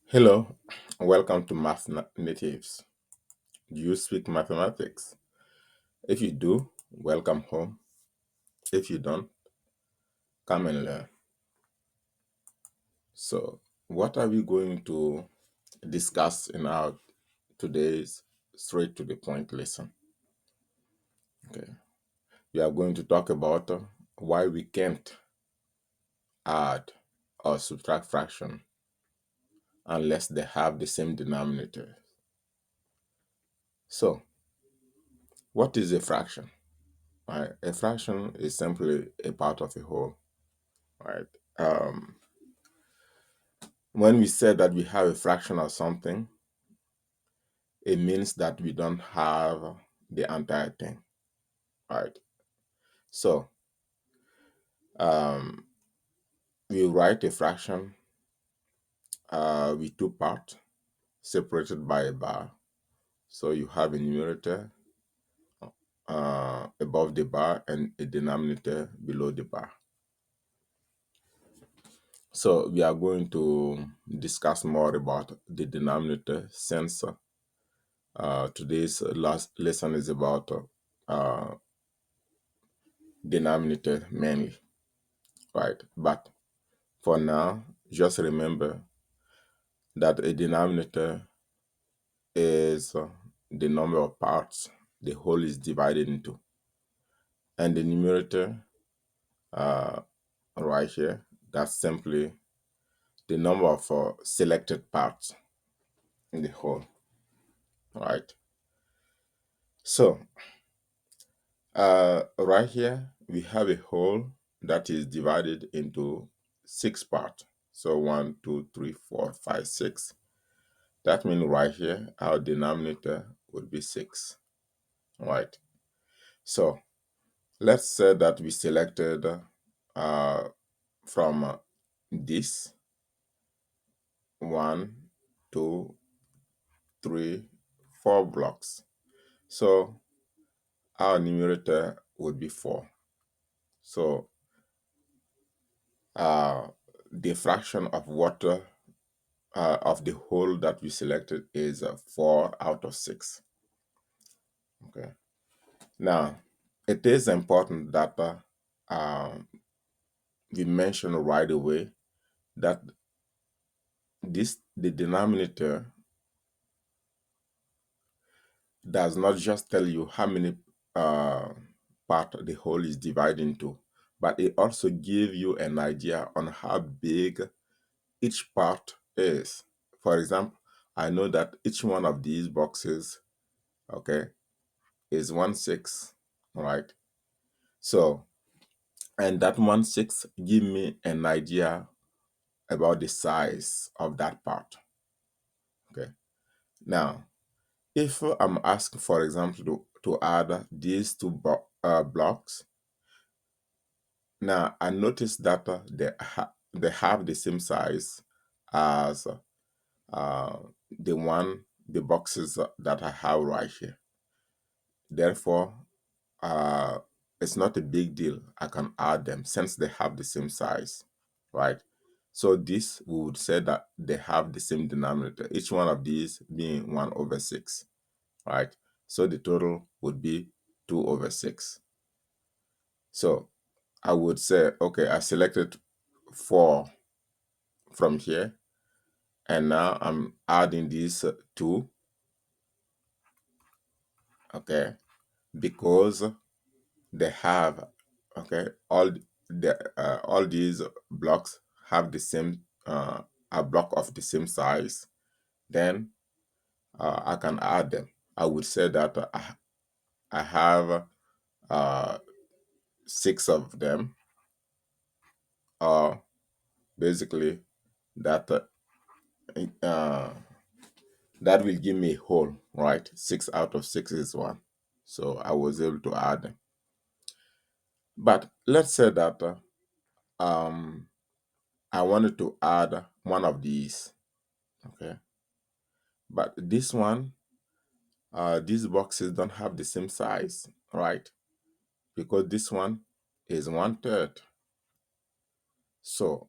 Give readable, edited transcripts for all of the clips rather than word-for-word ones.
Hello, welcome to Math Natives. Do you speak mathematics? If you do, welcome home. If you don't, come and learn. So, what are we going to discuss in our today's straight to the point lesson? Okay, we are going to talk about why we can't add or subtract fraction unless they have the same denominator. So, what is a fraction? Right? A fraction is simply a part of a whole. Right? Um, when we say that we have a fraction of something, it means that we don't have the entire thing, right? So um, we write a fraction with two parts separated by a bar. So you have a numerator above the bar and a denominator below the bar. So we are going to discuss more about the denominator since today's last lesson is about denominator mainly, right? But for now, just remember that a denominator is the number of parts the whole is divided into. And the numerator uh, right here, that's simply the number of selected parts in the whole, right? So right here, we have a whole that is divided into six parts. So one, two, three, four, five, six. That means right here, our denominator would be 6, right? So let's say that we selected from this 1, 2, 3, 4 blocks. So our numerator would be 4. So uh, the fraction of water of the whole that we selected is 4 out of 6. Okay. Now, it is important that um, we mention right away that the denominator does not just tell you how many uh, part the whole is divided into, but it also gives you an idea on how big each part is. For example, I know that each one of these boxes, okay, is 1/6, right? So, and that 1/6 give me an idea about the size of that part. Okay. Now, if I'm asked, for example, to add these two blocks, now I notice that they have the same size as the boxes that I have right here. Therefore, uh, it's not a big deal. I can add them since they have the same size, right? So this we would say that they have the same denominator. Each one of these being 1/6. Right? So the total would be 2/6. So I would say, okay, I selected 4 from here, and now I'm adding these 2, okay, because they have, okay, all these blocks have the same, a block of the same size, then I can add them. I would say that I have 6 of them, or basically that uh, that will give me a whole, right? 6 out of 6 is 1. So I was able to add them. But let's say that um, I wanted to add one of these, okay? But this one, these boxes don't have the same size, right? Because this one is 1/3. So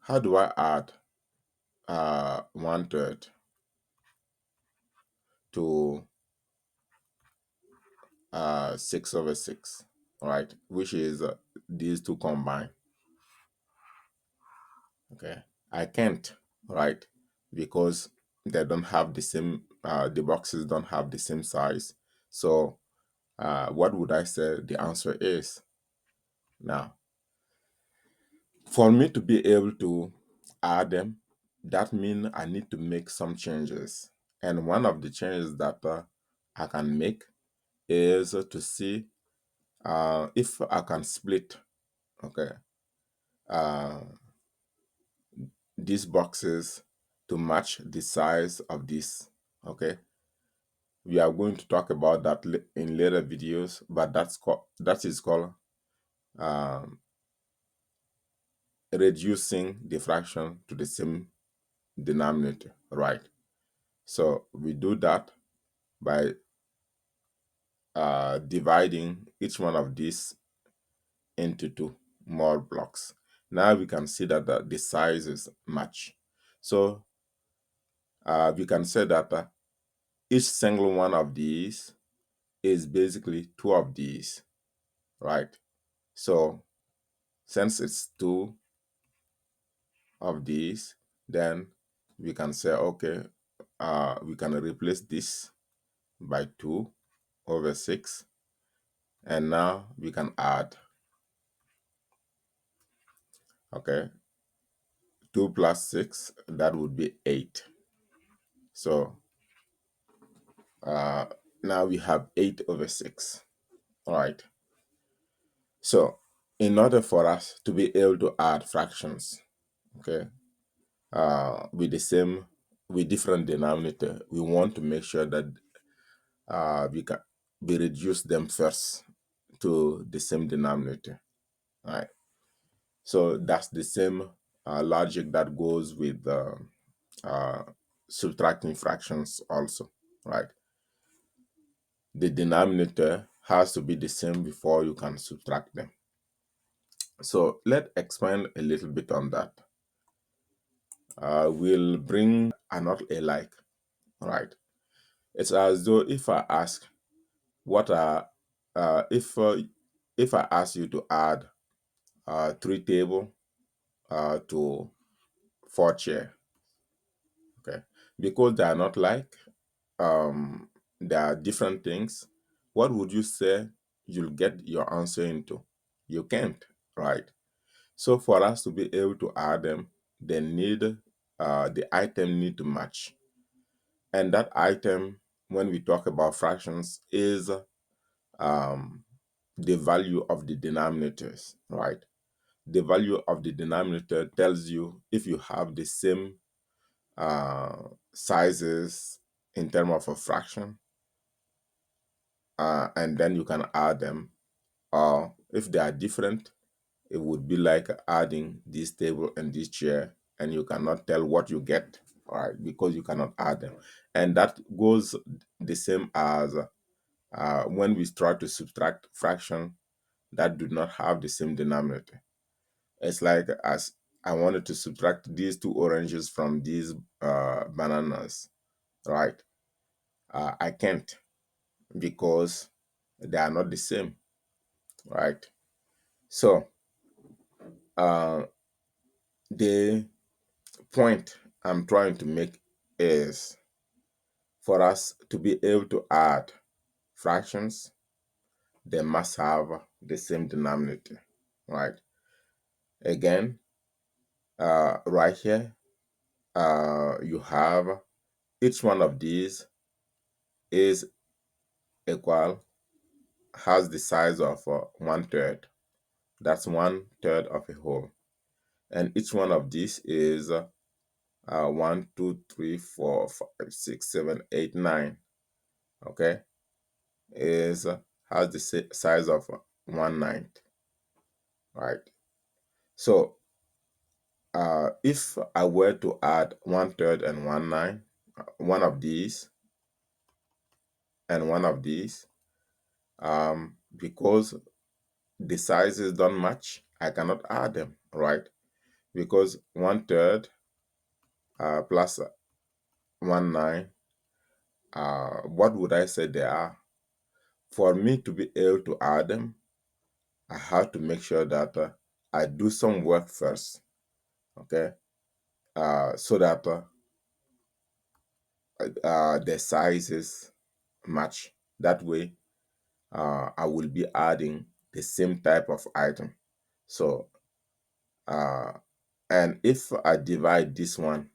how do I add 1/3 to 6/6, right? Which is these two combined. Okay, I can't, right? Because they don't have the same. The boxes don't have the same size. So, what would I say the answer is? Now, for me to be able to add them, that means I need to make some changes. And one of the changes that I can make is to see if I can split, okay, uh, these boxes to match the size of this. Okay, we are going to talk about that in later videos, but that is called um, reducing the fraction to the same denominator, right? So we do that by dividing each one of these into two more blocks. Now we can see that the sizes match. So we can say that each single one of these is basically two of these, right? So since it's two of these, then we can say, okay, we can replace this by 2/6, and now we can add, okay, 2 plus 6, that would be 8. So uh, now we have 8/6, all right? So in order for us to be able to add fractions, okay, with the same, with different denominator, we want to make sure that we reduce them first to the same denominator, right? So that's the same logic that goes with uh, subtracting fractions also, right? The denominator has to be the same before you can subtract them. So let's expand a little bit on that. We'll bring another alike, right? It's as though if I ask, what are uh, if uh, if I ask you to add 3 table to 4 chair, okay, because they are not like, they are different things. What would you say you'll get your answer into? You can't, right? So for us to be able to add them, they need the item need to match, and that item, when we talk about fractions, is um, the value of the denominators, right? The value of the denominator tells you if you have the same uh, sizes in terms of a fraction, and then you can add them. Or if they are different, it would be like adding this table and this chair, and you cannot tell what you get, all right, because you cannot add them. And that goes the same as when we try to subtract fraction that do not have the same denominator. It's like as I wanted to subtract these 2 oranges from these bananas, right? I can't, because they are not the same, right? So uh, the point I'm trying to make is for us to be able to add fractions, they must have the same denominator, right? Again, right here, you have each one of these is equal, has the size of 1/3. That's 1/3 of a whole. And each one of these is 1, 2, 3, 4, 5, 6, 7, 8, 9. Okay, is has the size of 1/9, right? So if I were to add 1/3 and 1/9, one of these and one of these, because the sizes don't match, I cannot add them, right? Because 1/3 plus 1 9. What would I say they are? For me to be able to add them, I have to make sure that I do some work first, okay? So that the sizes match. That way, I will be adding the same type of item. So, uh, and if I divide this one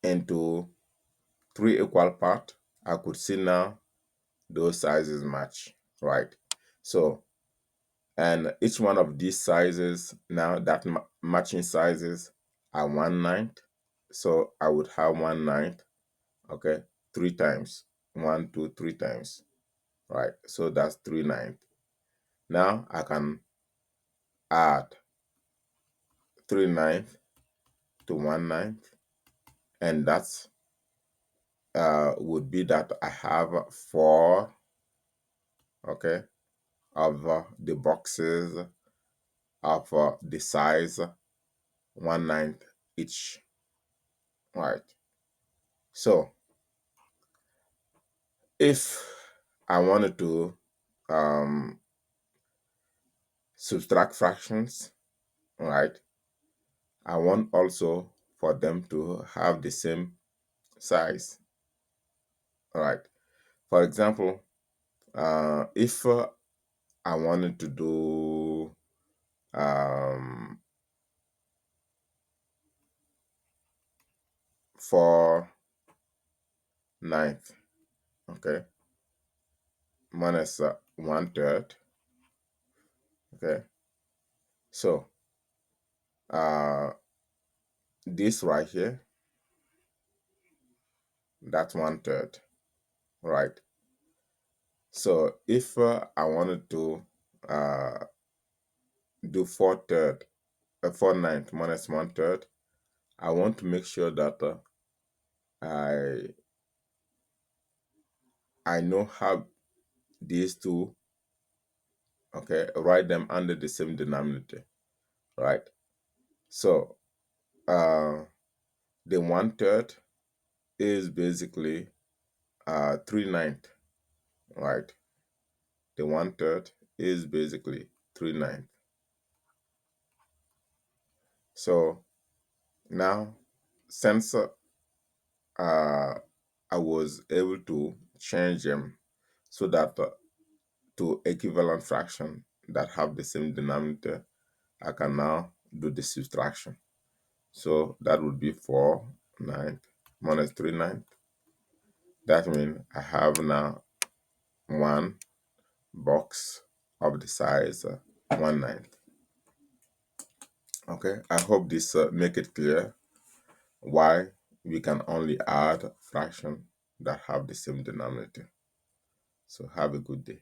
into 3 equal parts, I could see now those sizes match, right? So, and each one of these sizes, now that matching sizes are 1/9. So I would have 1/9, okay, 3 times. 1, 2, 3 times, right? So that's 3/9. Now I can add 3/9 to 1/9, and that's would be that I have 4, okay, of the boxes of the size 1/9 each, right? So if I wanted to um, subtract fractions, right, I want also for them to have the same size, right? For example, if I wanted to do um, 4/9, okay, minus 1/3, okay. So uh, this right here, that's 1/3, right? So if I wanted to uh, do 4/9 minus 1/3, I want to make sure that I I know how these two, okay, write them under the same denominator, right? So the 1/3 is basically 3/9, right? The 1/3 is basically 3/9. So now, since I was able to change them so that to equivalent fraction that have the same denominator, I can now do the subtraction. So that would be 4/9 minus 3/9. That means I have now one box of the size 1/9. Okay, I hope this make it clear why we can only add fraction that have the same denominator. So have a good day.